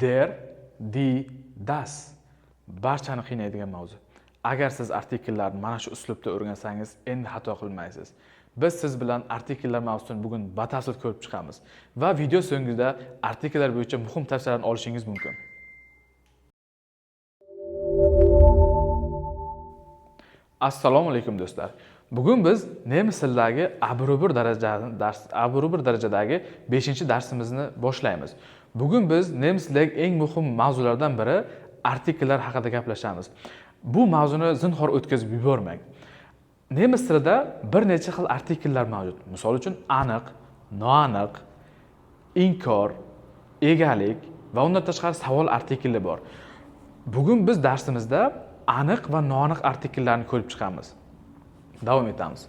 Der, die, das. Barchani qiynaydigan mavzu. Agar siz artikellarni mana shu uslubda o'rgansangiz, endi xato qilmaysiz. Biz siz bilan artikellar mavzusini bugun batafsil ko'rib chiqamiz va video so'ngida artikellar bo'yicha muhim tavsiyalarni olishingiz mumkin. Assalomu alaykum do'stlar. Bugun biz nemis tilidagi abrubir darajadagi 5-darsimizni boshlaymiz. Bugun biz nemis tilidagi eng muhim mavzulardan biri artikellar haqida gaplashamiz. Bu mavzuni zinhor o'tkazib yubormang. Nemis tilida bir necha xil artikellar mavjud. Misol uchun aniq, noaniq, inkor, egalik va undan tashqari savol artikeli bor. Bugun biz darsimizda aniq va noaniq artikellarni ko'rib chiqamiz. Davom etamiz.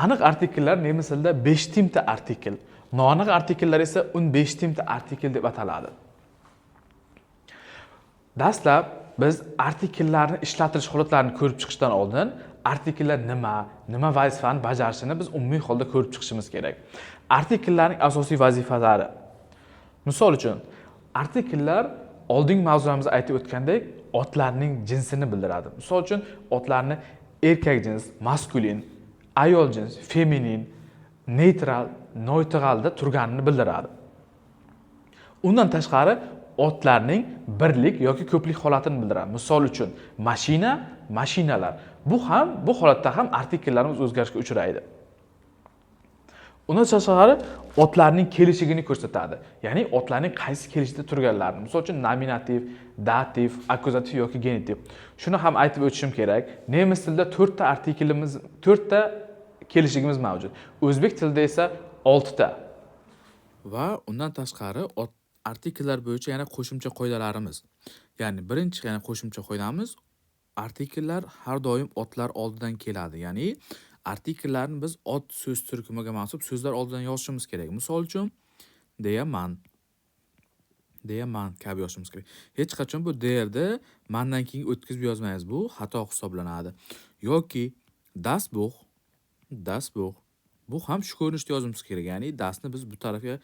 Aniq artikellar nemis tilida 5 tipda artikel, noaniq artikellar esa 15 tipda artikel deb ataladi. Dastlab biz artikellarni ishlatilish holatlarini ko'rib chiqishdan oldin artikellar nima vazifani bajarishini biz umumiy holda ko'rib chiqishimiz kerak. Artikellarning asosiy vazifalari. Misol uchun, artikellar oldingi mavzularimiz aytib o'tgandek otlarning jinsini bildiradi. Misol uchun, otlarni erkak jins, maskulin, ayol jins, feminin, neytralda turganini bildiradi. Undan tashqari otlarning birlik yoki ko'plik holatini bildiradi. Misol uchun, mashinalar. Bu holatda ham artikellarimiz o'zgarishga uchraydi. Undan tashqari otlarning kelishligini ko'rsatadi. Ya'ni otlarning qaysi kelishda turganlarini. Misol uchun, nominativ, dativ, akkuzativ yoki genitiv. Shuni ham aytib o'tishim kerak. Nemis tilida 4 ta kelishligimiz mavjud. O'zbek tilida esa 6 ta. Va undan tashqari artikellar bo'yicha yana qo'shimcha qoidalarimiz. Ya'ni birinchi qo'shimcha qoidamiz, artikellar har doim otlar oldidan keladi. Ya'ni artikellarni biz ot so'z turkumiga mansub so'zlar oldidan yozishimiz kerak. Misol uchun, man kabi yozishimiz kerak. Hech qachon bu derda mandan keyin o'tkazib yozmaymiz. Bu xato hisoblanadi. Yoki das Buch. Bu ham shu ko'rinishda yozishimiz kerak. Ya'ni dasni biz bu tarafga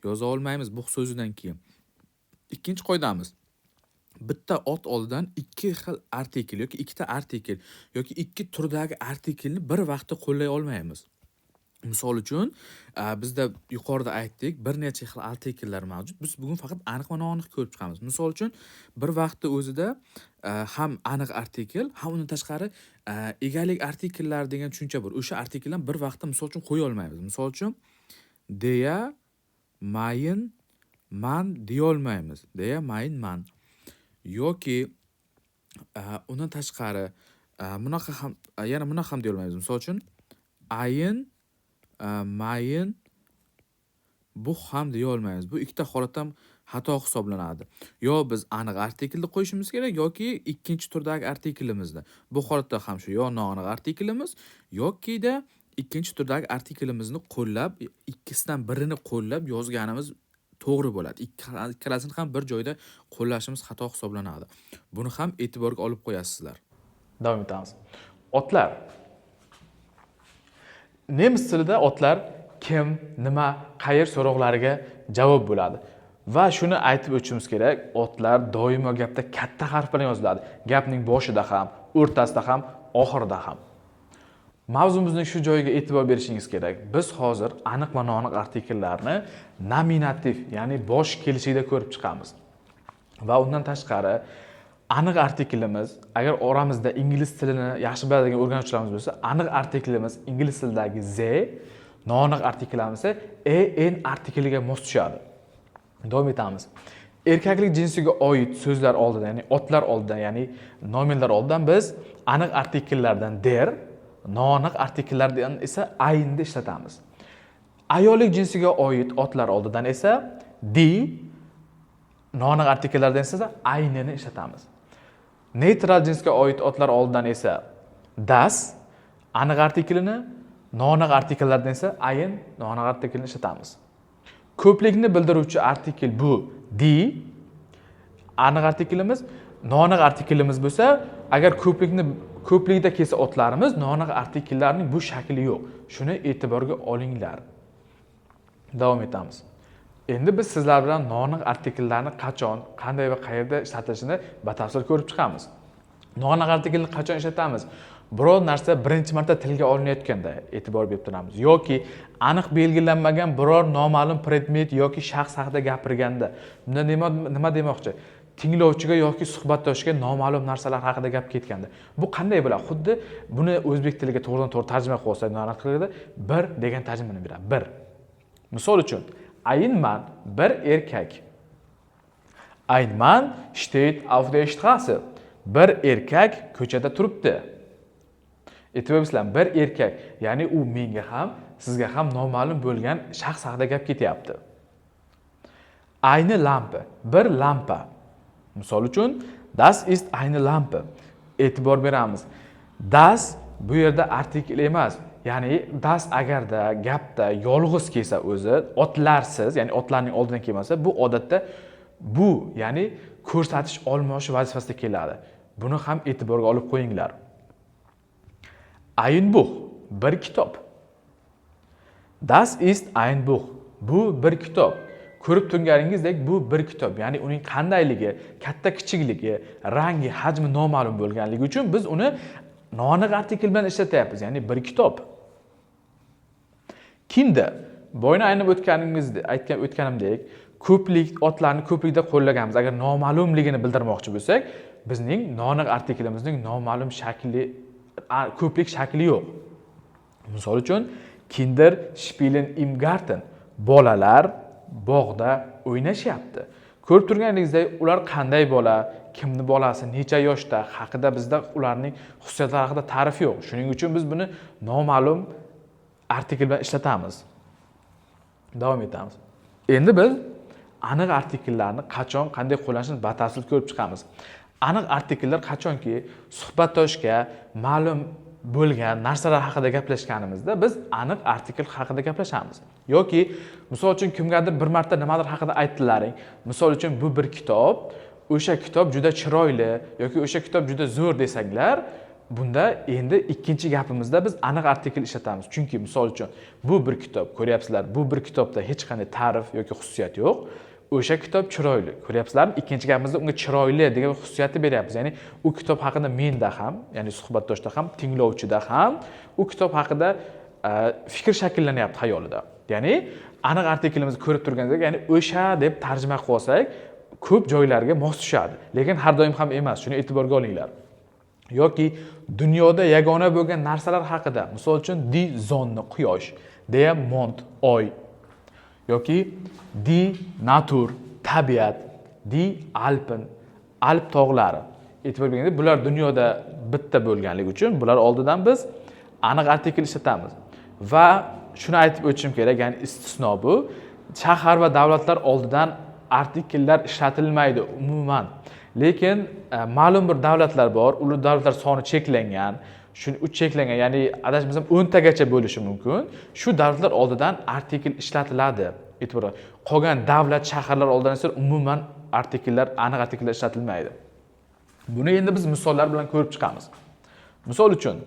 yoza olmaymiz bu so'zidan keyin. Ikkinchi qoidamiz. Bitta ot oldidan 2 xil artikel yoki 2 ta artikel yoki 2 turdagi artikelni bir vaqtda qo'llay olmaymiz. Misol uchun, bizda yuqorida aytdik, bir necha xil artikellar mavjud. Biz bugun faqat aniq va noaniq ko'rib chiqamiz. Misol uchun, bir vaqtda o'zida ham aniq artikel, ham undan tashqari egalik artikellar degan tushuncha bor. O'sha artikellarni bir vaqtda misol uchun qo'ya olmaymiz. Misol uchun, deya, mayin, man deya olmaymiz. Deya, mayin, man. Yoki undan tashqari bunaqa ham deya olmaymiz. Misol uchun, ayin, mayin, bu ham deya olmaymiz. Bu ikkita holatda ham xato hisoblanadi. Yo biz aniq artikelni qo'yishimiz kerak yoki ikkinchi turdagi artikelimizda. Bu holatda ham shu yo noaniq artikelimiz yoki-da ikkinchi turdagi artikelimizni qo'llab, ikkisidan birini qo'llab yozganimiz to'g'ri bo'ladi. Ikkalasini ham bir joyda qo'llashimiz xato hisoblanadi. Buni ham e'tiborga olib qo'yasizlar. Davom etamiz. Otlar. Nemis tilida otlar kim, nima, qayer so'roqlariga javob bo'ladi. Va shuni aytib o'tishimiz kerak, otlar doimo gapda katta harf bilan yoziladi. Gapning boshida ham, o'rtasida ham, oxirida ham. Mavzumizning shu joyiga e'tibor berishingiz kerak. Biz hozir aniq va noaniq artikellarni nominativ, ya'ni bosh kelishida ko'rib chiqamiz. Va undan tashqari aniq artikelimiz, agar oramizda ingliz tilini yaxshi biladigan o'rganuvchilarimiz bo'lsa, aniq artikelimiz ingliz tilidagi the, noaniq artikelimiz esa en artikeliga mos tushadi. Davom etamiz. Erkaklik jinsiga oid so'zlar oldidan, ya'ni otlar oldidan, ya'ni nominlar oldidan biz aniq artikellardan der, noaniq artikellardan esa aynni ishlatamiz. Ayollik jinsiga oid otlar oldidan esa di, noaniq artikellardan esa aynini ishlatamiz. Neytral jinsga oid otlar oldidan esa das, aniq artikelini, noaniq artikellardan esa ayn, noaniq artikelini ishlatamiz. Ko'plikni bildiruvchi artikel bu di, aniq artikelimiz, noaniq artikelimiz bo'lsa, agar ko'plikda kelsa otlarimiz, noaniq artikellarning bu shakli yo'q. Shuni e'tiborga olinglar. Davom etamiz. Endi biz sizlar bilan noaniq artikellarni qachon, qanday va qayerda ishlatilishini batafsil ko'rib chiqamiz. Noaniq artikelni qachon ishlatamiz? Biror narsa birinchi marta tilga olinayotganda e'tibor berib turamiz yoki aniq belgilanmagan biror noma'lum predmet yoki shaxs haqida gapirganda. Bunda nima demoqchi? Tinglovchiga yoki suhbatdoshga noma'lum narsalar haqida gap ketganda. Bu qanday bo'ladi? Xuddi buni o'zbek tiliga to'g'ridan-to'g'ri tarjima qilib olsak, noaniq tilida bir degan tarjimani beradi. Bir. Misol uchun, ein Mann bir erkak. Ein Mann steht auf der Straße. Bir erkak ko'chada turibdi. E'tibor bersanglar, bir erkak, ya'ni u menga ham, sizga ham noma'lum bo'lgan shaxs haqida gap ketyapti. Eine Lampe, bir lampa. Misol uchun, das ist eine Lampe. E'tibor beramiz. Das bu yerda artikel emas. Ya'ni das agarda gapda yolg'iz kelsa o'zi, otlarsiz, ya'ni otlarning oldidan kelmasa, bu odatda bu, ya'ni ko'rsatish olmoshi vazifasida keladi. Buni ham e'tiborga olib qo'yinglar. Ein Buch, bir kitob. Das ist ein Buch. Bu bir kitob. Ko'rib turganingizdek, bu bir kitob. Ya'ni uning qandayligi, katta kichikligi, rangi, hajmi noma'lum bo'lganligi uchun biz uni noaniq artikel bilan ishlatyapmiz, ya'ni bir kitob. Kinder, boyni aynab o'tganimdek, ko'plik otlarni ko'plikda qo'llaganmiz. Agar noma'lumligini bildirmoqchi bo'lsak, bizning noaniq artikelimizning noma'lum shakli, ko'plik shakli yo'q. Misol uchun, Kinder spielen im Garten. Bolalar bog'da o'ynashyapti. Ko'rib turganingizdek, ular qanday bola, kimni bolasi, necha yoshda haqida bizda ularning xususiyatlari haqida ta'rif yo'q. Shuning uchun biz buni noma'lum artikel bilan ishlatamiz. Davom etamiz. Endi biz aniq artikellarni qachon, qanday qo'llanishini batafsil ko'rib chiqamiz. Aniq artikellar qachonki suhbatdoshga ma'lum bo'lgan narsalar haqida gaplashganimizda biz aniq artikel haqida gaplashamiz. Yoki misol uchun kimgadir bir marta nimadir haqida aytdilaring. Misol uchun bu bir kitob, o'sha kitob juda chiroyli yoki o'sha kitob juda zo'r desanglar, bunda endi ikkinchi gapimizda biz aniq artikel ishlatamiz. Chunki misol uchun bu bir kitob, ko'ryapsizlar, bu bir kitobda hech qanday ta'rif yoki xususiyat yo'q. O'sha kitob chiroyli. Ko'ryapsizlarmi? Ikkinchi gapimizda unga chiroyli degan xususiyatni beryapmiz. Ya'ni u kitob haqida menda ham, ya'ni suhbatdoshda ham, tinglovchida ham u kitob haqida fikr shakllanyapti xayolida. Ya'ni aniq artikelimizni ko'rib turganingizda, ya'ni o'sha deb tarjima qilib olsak, ko'p joylarga mos tushadi. Lekin har doim ham emas. Shuni e'tiborga olinglar. Yoki dunyoda yagona bo'lgan narsalar haqida, misol uchun die Sonne, quyosh, der Mond, oy, yoki die Natur, tabiat, die Alpen, Alp tog'lari. E'tibor beringlar, bular dunyoda bitta bo'lganligi uchun bular oldidan biz aniq artikel ishlatamiz. Va shuni aytib o'tishim kerak, ya'ni istisno bu, shahar va davlatlar oldidan artikellar ishlatilmaydi umuman. Lekin ma'lum bir davlatlar bor, ular davlatlar soni cheklangan, shuni cheklangan, ya'ni adashmasam 10 tagacha bo'lishi mumkin. Shu davlatlar oldidan artikel ishlatiladi. E'tibor. Qolgan davlat, shaharlar oldidan esa umuman artikellar, aniq artikellar ishlatilmaydi. Buni endi biz misollar bilan ko'rib chiqamiz. Misol uchun,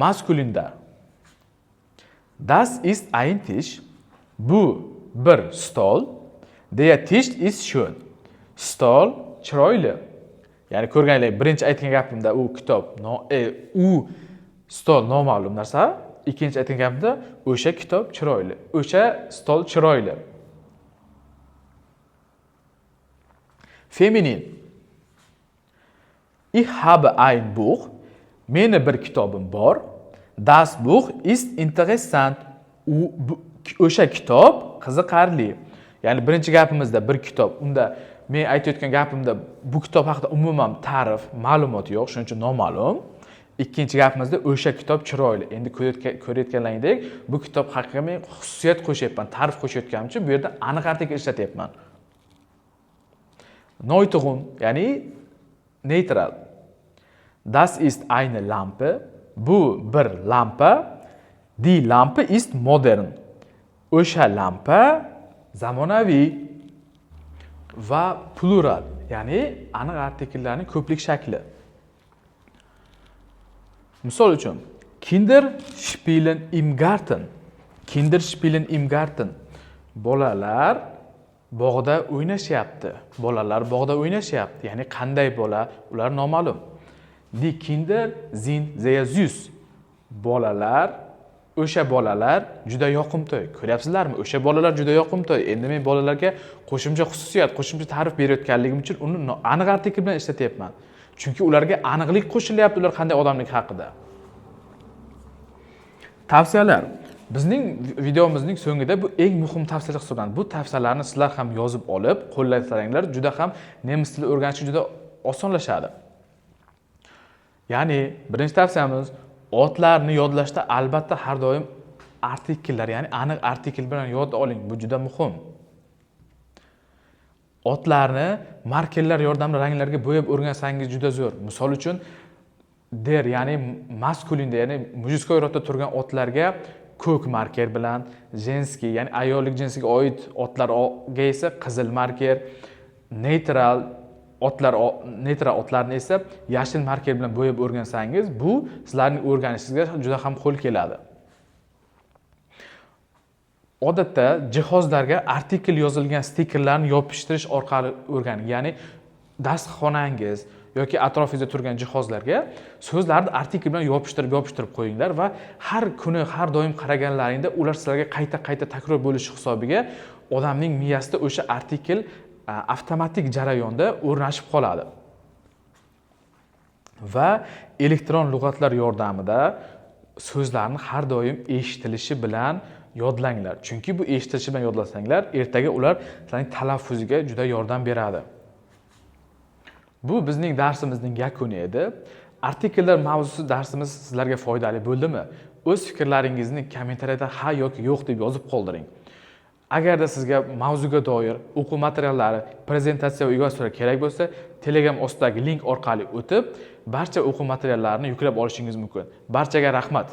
maskulinda Das ist ein Tisch. Bu bir stol. Der Tisch ist schön. Stol chiroyli. Ya'ni ko'rganinglar, birinchi aytgan gapimda u kitob, u stol noma'lum narsa, ikkinchi aytgan gapimda o'sha kitob chiroyli, o'sha stol chiroyli. Feminin. Ich habe ein Buch. Meni bir kitobim bor. Das Buch ist interessant. O'sha kitob qiziqarli. Ya'ni birinchi gapimizda bir kitob, unda men aytayotgan gapimda bu kitob haqida umuman ta'rif, ma'lumot yo'q, shuning uchun noma'lum. Ikkinchi gapimizda o'sha kitob chiroyli. Endi ko'rayotganlaringdek, bu kitob haqida men xususiyat qo'shyapman, ta'rif qo'shayotganim uchun bu yerda aniq artikel ishlatyapman. Neutrun, ya'ni neutral. Das ist eine Lampe. Bu bir lampa. Die Lampe ist modern. O'sha lampa zamonaviy. Va plural, ya'ni aniq artikellarning ko'plik shakli. Misol uchun, Kinder spielen im Garten. Kinder spielen im Garten. Bolalar bog'da o'ynashyapti. Bolalar bog'da o'ynashyapti. Ya'ni qanday bola? Ular noma'lum. Die Kinder sind sehr süß. Bolalar, o'sha bolalar juda yoqimtoy. Ko'ryapsizlarmi? O'sha bolalar juda yoqimtoy. Endi men bolalarga qo'shimcha xususiyat, qo'shimcha ta'rif berayotganligim uchun uni aniq artikl bilan ishlatyapman. Chunki ularga aniqlik qo'shilyapti ular qanday odamlik haqida. Tavsiyalar. Bizning videomizning so'ngida bu eng muhim tavsiyalar hisoblanadi. Bu tavsiyalarni sizlar ham yozib olib, qo'llasanglar juda ham nemis tili o'rganish juda osonlashadi. Ya'ni birinchi tavsiyamiz otlarni yodlashda albatta har doim artikellar, ya'ni aniq artikl bilan yodda oling. Bu juda muhim. Otlarni markerlar yordamida ranglarga bo'yab o'rgansangiz juda zo'r. Misol uchun der, ya'ni maskulinda, ya'ni mujskoy rodda turgan otlarga ko'k marker bilan, jenskiy, ya'ni ayollik jinsiga oid otlarga esa qizil marker, neytral otlarni esa yashil marker bilan bo'yab o'rgansangiz, bu sizlarning o'rganishingizga juda ham qo'l keladi. Odatda jihozlarga artikl yozilgan stikerlarni yopishtirish orqali o'rganing. Ya'ni dasturxonangiz yoki atrofingizda turgan jihozlarga so'zlarni artikl bilan yopishtirib qo'yinglar va har kuni, har doim qaraganlaringda ular sizlarga qayta takror bo'lishi hisobiga odamning miyasida o'sha artikl avtomatik jarayonda o'rnashib qoladi. Va elektron lug'atlar yordamida so'zlarni har doim eshitilishi bilan yodlanglar. Chunki bu eshitilishi bilan yodlasanglar, ertaga ular sizlarning talaffuziga juda yordam beradi. Bu bizning darsimizning yakuni edi. Artikellar mavzusi darsimiz sizlarga foydali bo'ldimi? O'z fikrlaringizni kommentariyada ha yoki yo'q deb yozib qoldiring. Agarda sizga mavzuga doir o'quv materiallari, prezentatsiya va ilova kerak bo'lsa, Telegram ostidagi link orqali o'tib, barcha o'quv materiallarini yuklab olishingiz mumkin. Barchaga rahmat.